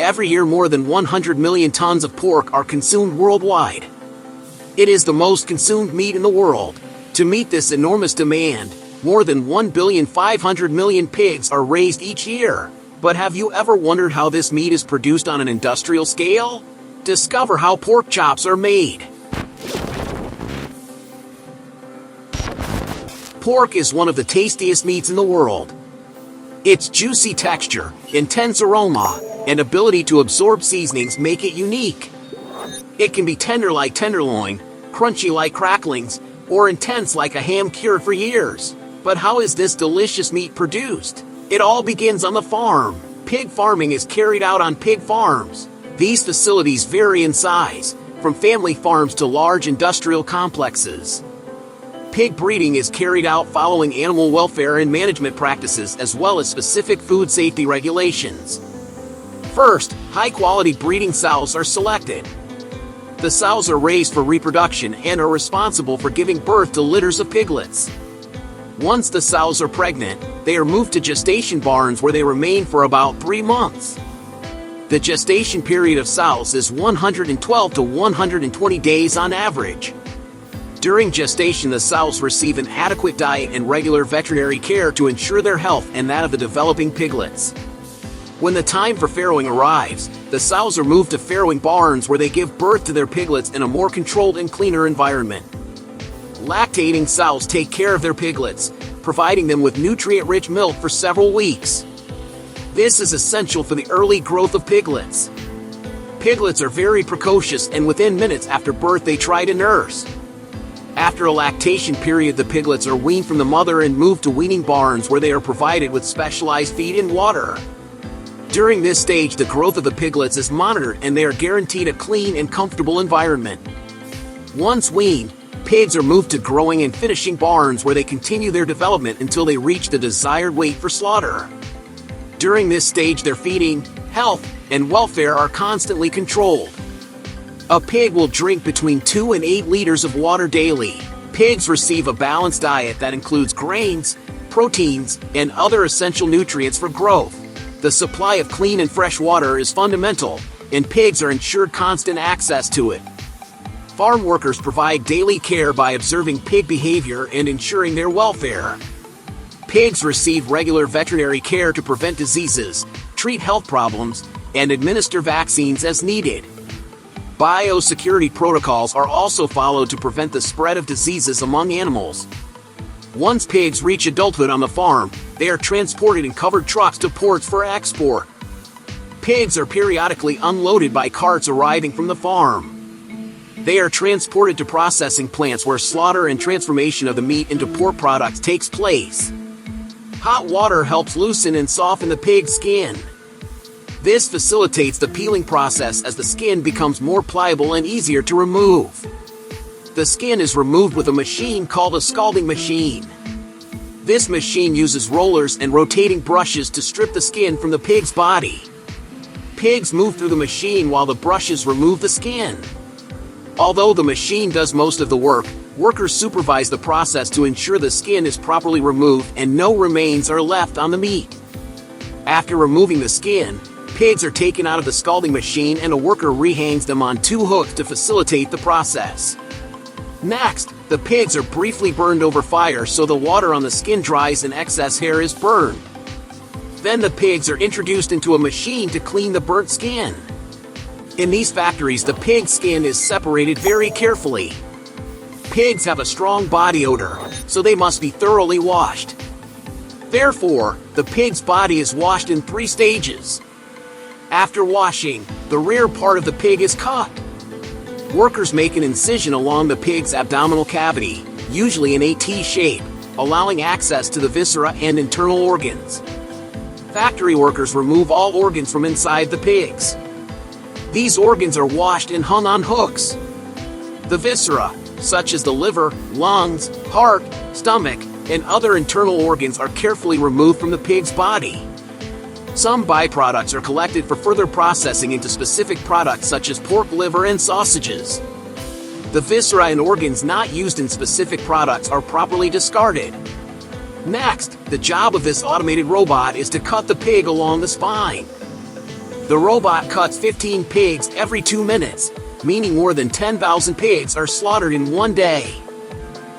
Every year more than 100 million tons of pork are consumed worldwide. It is the most consumed meat in the world. To meet this enormous demand, more than 1,500,000,000 pigs are raised each year. But have you ever wondered how this meat is produced on an industrial scale? Discover how pork chops are made. Pork is one of the tastiest meats in the world. Its juicy texture, intense aroma, and ability to absorb seasonings make it unique. It can be tender like tenderloin, crunchy like cracklings, or intense like a ham cured for years. But how is this delicious meat produced? It all begins on the farm. Pig farming is carried out on pig farms. These facilities vary in size, from family farms to large industrial complexes. Pig breeding is carried out following animal welfare and management practices as well as specific food safety regulations. First, high-quality breeding sows are selected. The sows are raised for reproduction and are responsible for giving birth to litters of piglets. Once the sows are pregnant, they are moved to gestation barns where they remain for about 3 months. The gestation period of sows is 112 to 120 days on average. During gestation, the sows receive an adequate diet and regular veterinary care to ensure their health and that of the developing piglets. When the time for farrowing arrives, the sows are moved to farrowing barns where they give birth to their piglets in a more controlled and cleaner environment. Lactating sows take care of their piglets, providing them with nutrient-rich milk for several weeks. This is essential for the early growth of piglets. Piglets are very precocious and within minutes after birth they try to nurse. After a lactation period, the piglets are weaned from the mother and moved to weaning barns where they are provided with specialized feed and water. During this stage, the growth of the piglets is monitored and they are guaranteed a clean and comfortable environment. Once weaned, pigs are moved to growing and finishing barns where they continue their development until they reach the desired weight for slaughter. During this stage, their feeding, health, and welfare are constantly controlled. A pig will drink between 2 and 8 liters of water daily. Pigs receive a balanced diet that includes grains, proteins, and other essential nutrients for growth. The supply of clean and fresh water is fundamental, and pigs are ensured constant access to it. Farm workers provide daily care by observing pig behavior and ensuring their welfare. Pigs receive regular veterinary care to prevent diseases, treat health problems, and administer vaccines as needed. Biosecurity protocols are also followed to prevent the spread of diseases among animals. Once pigs reach adulthood on the farm, they are transported in covered trucks to ports for export. Pigs are periodically unloaded by carts arriving from the farm. They are transported to processing plants where slaughter and transformation of the meat into pork products takes place. Hot water helps loosen and soften the pig's skin. This facilitates the peeling process as the skin becomes more pliable and easier to remove. The skin is removed with a machine called a scalding machine. This machine uses rollers and rotating brushes to strip the skin from the pig's body. Pigs move through the machine while the brushes remove the skin. Although the machine does most of the work, workers supervise the process to ensure the skin is properly removed and no remains are left on the meat. After removing the skin, pigs are taken out of the scalding machine and a worker rehangs them on 2 hooks to facilitate the process. Next, the pigs are briefly burned over fire so the water on the skin dries and excess hair is burned. Then the pigs are introduced into a machine to clean the burnt skin. In these factories, the pig skin is separated very carefully. Pigs have a strong body odor, so they must be thoroughly washed. Therefore, the pig's body is washed in 3 stages. After washing, the rear part of the pig is cut. Workers make an incision along the pig's abdominal cavity, usually in a T shape, allowing access to the viscera and internal organs. Factory workers remove all organs from inside the pigs. These organs are washed and hung on hooks. The viscera, such as the liver, lungs, heart, stomach, and other internal organs are carefully removed from the pig's body. Some byproducts are collected for further processing into specific products such as pork liver and sausages. The viscera and organs not used in specific products are properly discarded. Next, the job of this automated robot is to cut the pig along the spine. The robot cuts 15 pigs every 2 minutes, meaning more than 10,000 pigs are slaughtered in one day.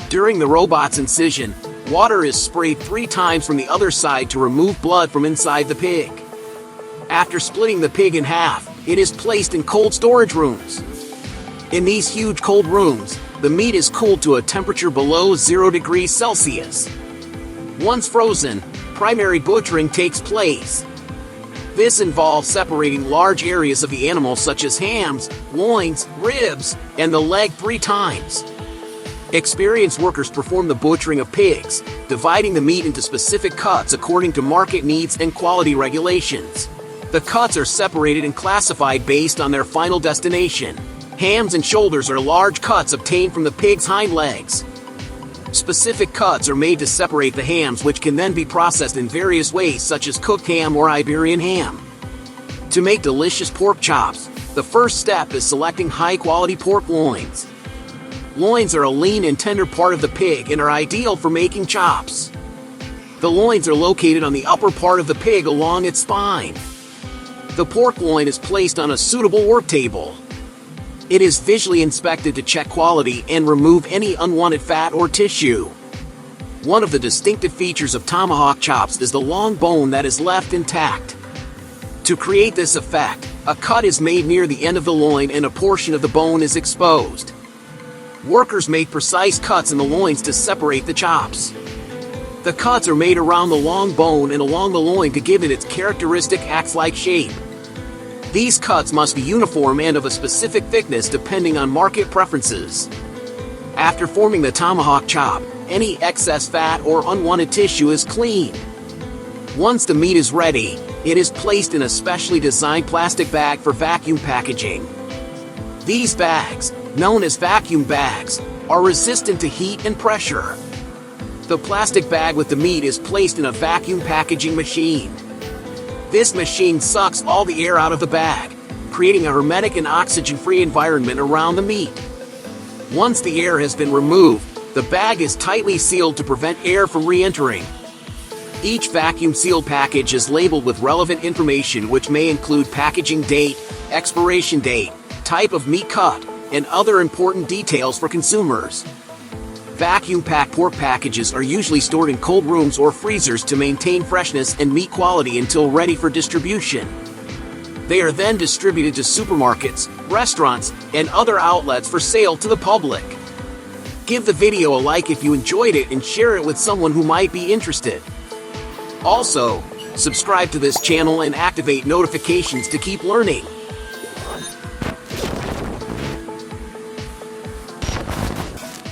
During the robot's incision, water is sprayed 3 times from the other side to remove blood from inside the pig. After splitting the pig in half, it is placed in cold storage rooms. In these huge cold rooms, the meat is cooled to a temperature below 0 degrees Celsius. Once frozen, primary butchering takes place. This involves separating large areas of the animal such as hams, loins, ribs, and the leg 3 times. Experienced workers perform the butchering of pigs, dividing the meat into specific cuts according to market needs and quality regulations. The cuts are separated and classified based on their final destination. Hams and shoulders are large cuts obtained from the pig's hind legs. Specific cuts are made to separate the hams, which can then be processed in various ways such as cooked ham or Iberian ham. To make delicious pork chops, the first step is selecting high-quality pork loins. Loins are a lean and tender part of the pig and are ideal for making chops. The loins are located on the upper part of the pig along its spine. The pork loin is placed on a suitable work table. It is visually inspected to check quality and remove any unwanted fat or tissue. One of the distinctive features of tomahawk chops is the long bone that is left intact. To create this effect, a cut is made near the end of the loin and a portion of the bone is exposed. Workers make precise cuts in the loins to separate the chops. The cuts are made around the long bone and along the loin to give it its characteristic axe-like shape. These cuts must be uniform and of a specific thickness depending on market preferences. After forming the tomahawk chop, any excess fat or unwanted tissue is cleaned. Once the meat is ready, it is placed in a specially designed plastic bag for vacuum packaging. These bags, known as vacuum bags, are resistant to heat and pressure. The plastic bag with the meat is placed in a vacuum packaging machine. This machine sucks all the air out of the bag, creating a hermetic and oxygen-free environment around the meat. Once the air has been removed, the bag is tightly sealed to prevent air from re-entering. Each vacuum-sealed package is labeled with relevant information which may include packaging date, expiration date, type of meat cut, and other important details for consumers. Vacuum-packed pork packages are usually stored in cold rooms or freezers to maintain freshness and meat quality until ready for distribution. They are then distributed to supermarkets, restaurants, and other outlets for sale to the public. Give the video a like if you enjoyed it and share it with someone who might be interested. Also, subscribe to this channel and activate notifications to keep learning.